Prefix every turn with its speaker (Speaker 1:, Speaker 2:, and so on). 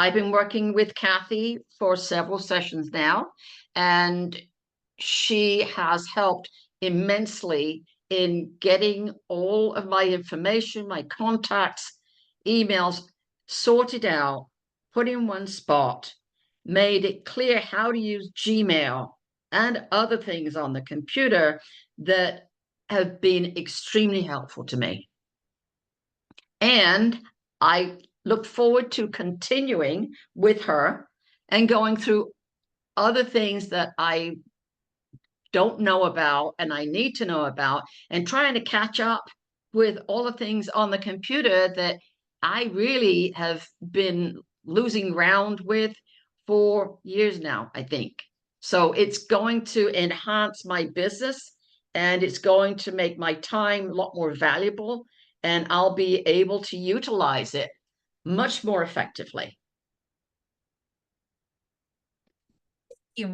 Speaker 1: I've been working with Kathi for several sessions now, and she has helped immensely in getting all of my information, my contacts, emails sorted out, put in one spot, made it clear how to use Gmail and other things on the computer that have been extremely helpful to me. And I look forward to continuing with her and going through other things that I don't know about and I need to know about, and trying to catch up with all the things on the computer that I really have been losing ground with for years now, I think. So it's going to enhance my business, and it's going to make my time a lot more valuable, and I'll be able to utilize it much more effectively.